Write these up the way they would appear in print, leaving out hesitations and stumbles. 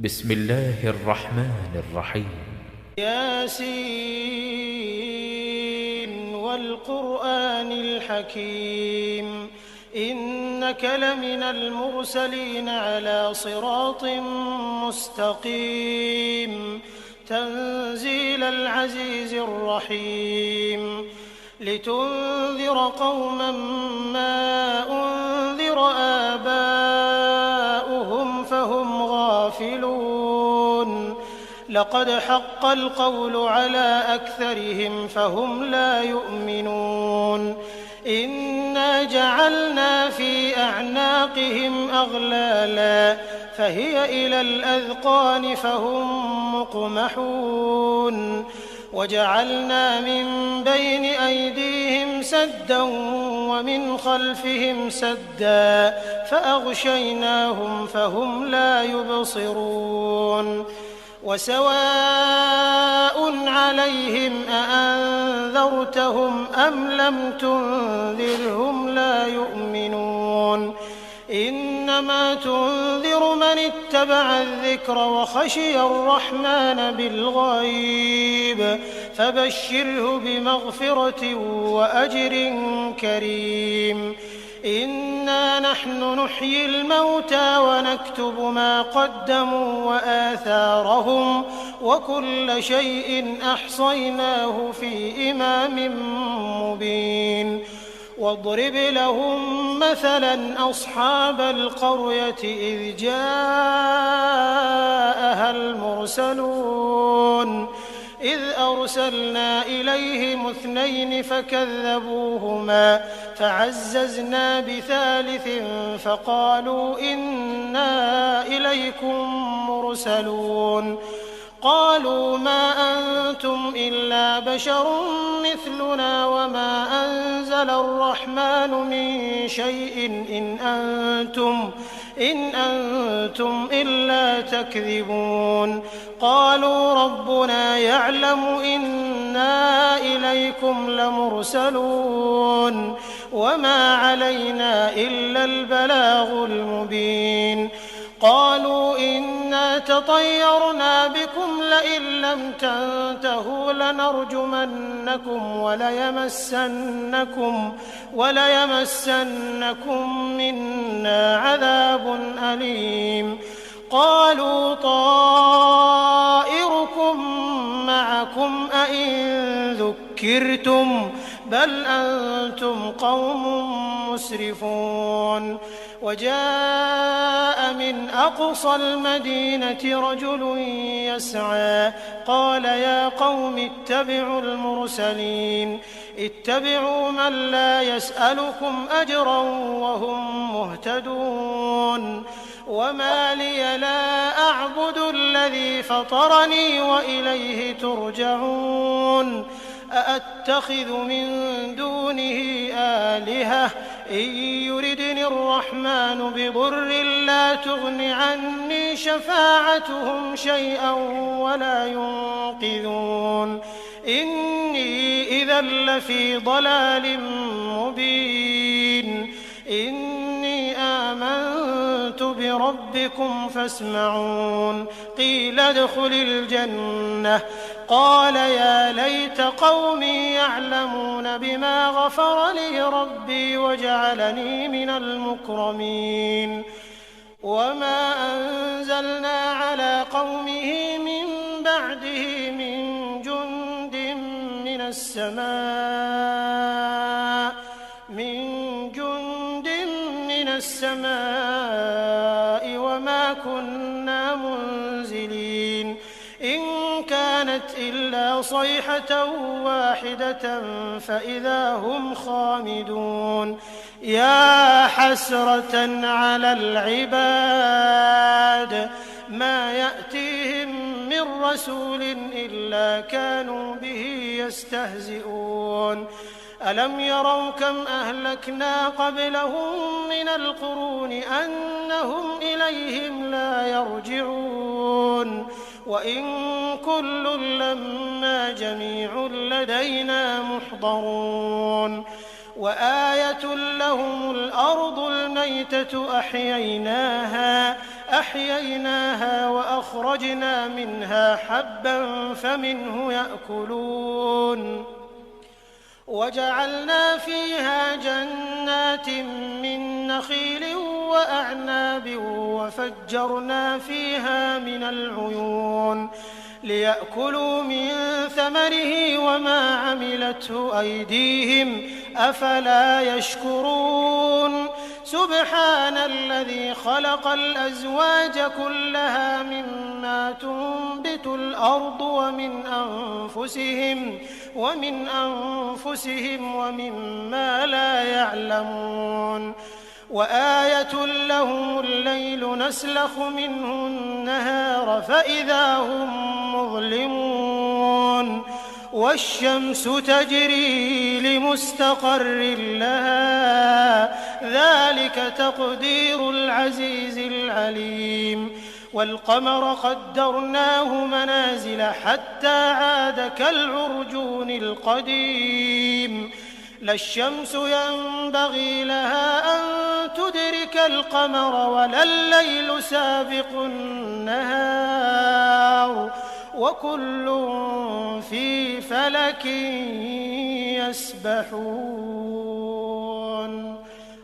بسم الله الرحمن الرحيم. ياسين والقرآن الحكيم إنك لمن المرسلين على صراط مستقيم تنزيل العزيز الرحيم لتنذر قوما ما أنذر آباؤهم فهم غافلون لقد حق القول على أكثرهم فهم لا يؤمنون إنا جعلنا في أعناقهم أغلالا فهي إلى الأذقان فهم مقمحون وجعلنا من بين أيديهم سدا ومن خلفهم سدا فأغشيناهم فهم لا يبصرون وسواء عليهم أأنذرتهم أم لم تنذرهم لا يؤمنون إنما تنذر من اتبع الذكر وخشي الرحمن بالغيب فبشره بمغفرة وأجر كريم إنا نحن نحيي الموتى ونكتب ما قدموا وآثارهم وكل شيء أحصيناه في إمام مبين واضرب لهم مثلا أصحاب القرية إذ جاءها المرسلون إذ أرسلنا إليهم 2 فكذبوهما فعززنا بثالث فقالوا إنا إليكم مرسلون قالوا ما أنتم إلا بشر مثلنا وما أنزل الرحمن من شيء إن أنتم إلا تكذبون قالوا ربنا يعلم إنا إليكم لمرسلون وما علينا إلا البلاغ المبين قالوا إنا تطيرنا بكم لئن لم تنتهوا لنرجمنكم وليمسنكم منا عذاب أليم قالوا طائركم معكم أئن ذكرتم بل أنتم قوم مسرفون وجاء من أقصى المدينة رجل يسعى قال يا قوم اتبعوا المرسلين اتبعوا من لا يسألكم أجرا وهم مهتدون وما لي لا أعبد الذي فطرني وإليه ترجعون أأتخذ من دونه آلهة إن يردني الرحمن بضر لا تغن عني شفاعتهم شيئا ولا ينقذون إني إذا لفي ضلال مبين إني آمنت بربكم فاسمعون قيل ادخل الجنة قال يا ليت قومي يعلمون بما غفر لي ربي وجعلني من المكرمين وما أنزلنا على قومه من بعده من جند من السماء وما كنا منزلين إن كانت إلا صيحة واحدة فإذا هم خامدون يا حسرة على العباد ما يأتيهم من رسول إلا كانوا به يستهزئون ألم يروا كم أهلكنا قبلهم من القرون أنهم إليهم لا يرجعون وإن كل لما جميع لدينا محضرون وآية لهم الأرض الميتة أحييناها فأخرجنا منها حبا فمنه يأكلون وجعلنا فيها جنات من نخيل وأعناب وفجرنا فيها من العيون ليأكلوا من ثمره وما عملته أيديهم أفلا يشكرون سبحان الذي خلق الأزواج كلها مما تنبت الأرض ومن أنفسهم ومما لا يعلمون وآية لهم الليل نسلخ منه النهار فإذا هم مظلمون والشمس تجري لمستقر لها ذلك تقدير العزيز العليم والقمر قدرناه منازل حتى عاد كالعرجون القديم لا الشمس ينبغي لها أن تدرك القمر ولا الليل سابق النهار وكل في فلك يسبحون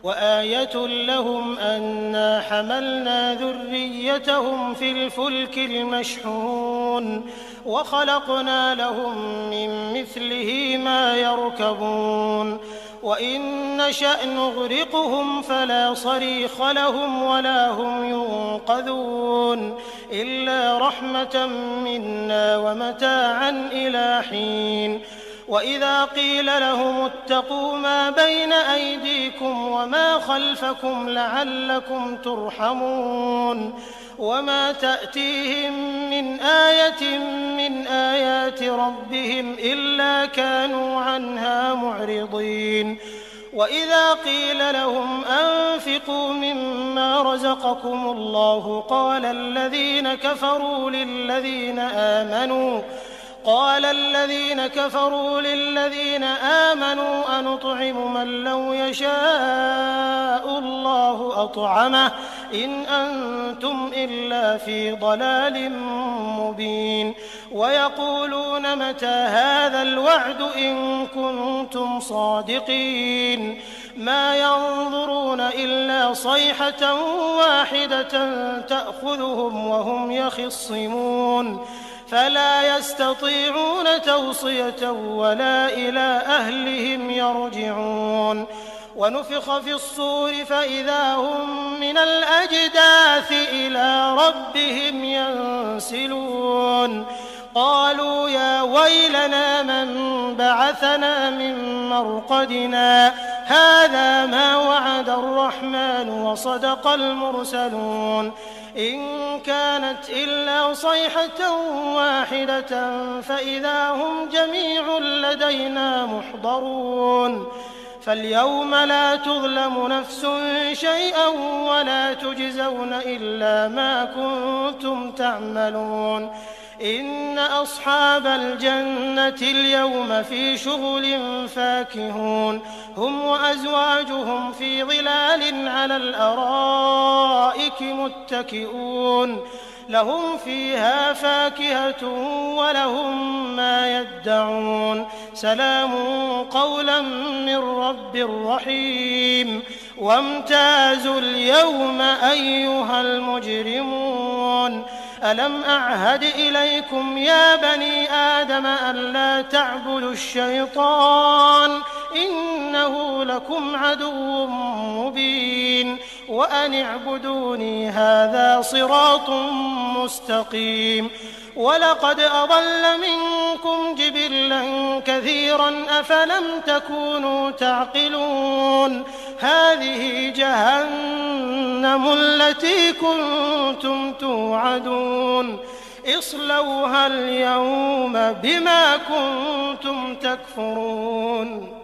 وآية لهم أنا حملنا ذريتهم في الفلك المشحون وخلقنا لهم من مثله ما يركبون وإن نشأ نغرقهم فلا صريخ لهم ولا هم ينقذون إلا رحمة منا ومتاعا إلى حين وإذا قيل لهم اتقوا ما بين أيديكم وما خلفكم لعلكم ترحمون وما تأتيهم من آية من آيات ربهم إلا كانوا عنها معرضين وإذا قيل لهم أنفقوا مما رزقكم الله قال الذين كفروا للذين آمنوا أنطعم من لو يشاء الله أطعمه إن أنتم إلا في ضلال مبين ويقولون متى هذا الوعد إن كنتم صادقين ما ينظرون إلا صيحة واحدة تأخذهم وهم يخصمون فلا يستطيعون توصية ولا إلى أهلهم يرجعون ونفخ في الصور فإذا هم من الأجداث إلى ربهم ينسلون قالوا يا ويلنا من بعثنا من مرقدنا هذا ما وعد الرحمن وصدق المرسلون إن كانت إلا صيحة واحدة فإذا هم جميع لدينا محضرون فاليوم لا تظلم نفس شيئا ولا تجزون إلا ما كنتم تعملون إن أصحاب الجنة اليوم في شغل فاكهون هم وأزواجهم في ظلال على الأرائك متكئون لهم فيها فاكهة ولهم ما يدعون سلام قولا من رب رحيم وامتازوا اليوم أيها المجرمون ألم أعهد إليكم يا بني آدم ألا تعبدوا الشيطان إنه لكم عدو مبين وأن اعبدوني هذا صراط مستقيم ولقد أضل منكم جبلا كثيرا أفلم تكونوا تعقلون هذه جهنم التي كنتم توعدون اصلوها اليوم بما كنتم تكفرون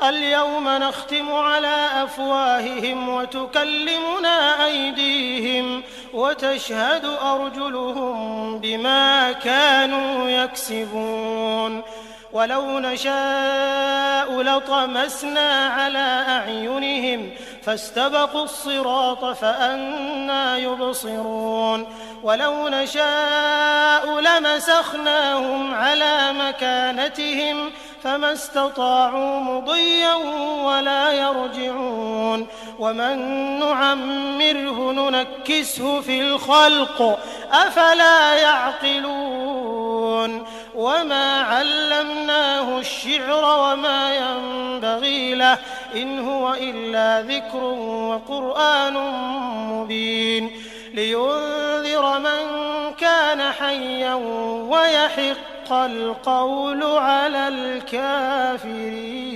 اليوم نختم على أفواههم وتكلمنا أيديهم وتشهد أرجلهم بما كانوا يكسبون ولو نشاء لطمسنا على أعينهم فاستبقوا الصراط فأنى يبصرون ولو نشاء لمسخناهم على مكانتهم فما استطاعوا مضيا ولا يرجعون ومن نعمره ننكسه في الخلق أفلا يعقلون وما علمناه الشعر وما ينبغي له إن هو إلا ذكر وقرآن مبين لينذر من كان حيا ويحق القول على الكافرين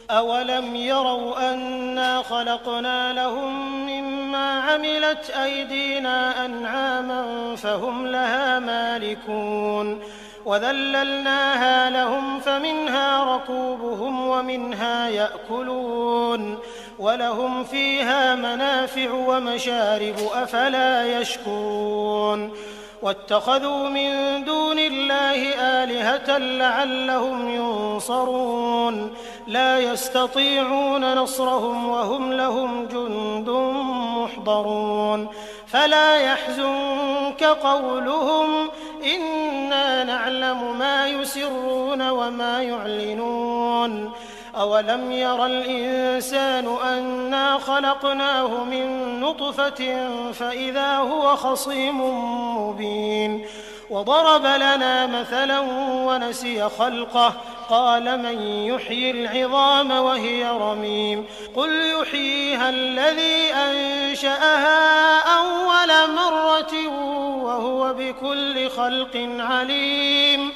أولم يروا أنا خلقنا لهم مما عملت أيدينا أنعاما فهم لها مالكون وذللناها لهم فمنها ركوبهم ومنها يأكلون ولهم فيها منافع ومشارب أفلا يشكرون واتخذوا من دون الله آلهة لعلهم ينصرون لا يستطيعون نصرهم وهم لهم جند محضرون فلا يحزنك قولهم إنا نعلم ما يسرون وما يعلنون أولم ير الإنسان أنا خلقناه من نطفة فإذا هو خصيم مبين وضرب لنا مثلا ونسي خلقه قال من يحيي العظام وهي رميم قل يحييها الذي أنشأها أول مرة وهو بكل خلق عليم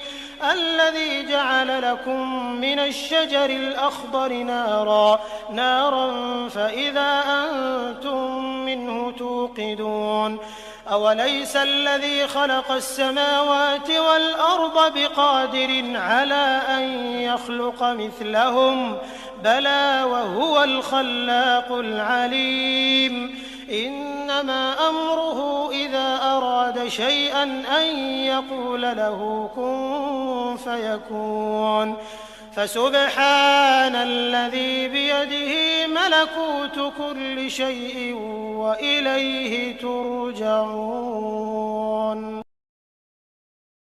الذي جعل لكم من الشجر الأخضر نارا فإذا أنتم منه توقدون أوليس الذي خلق السماوات والأرض بقادر على أن يخلق مثلهم بلى وهو الخلاق العليم إنما أمره إذا أراد شيئا أن يقول له كن فيكون فسبحان الذي بيده ملكوت كل شيء وإليه ترجعون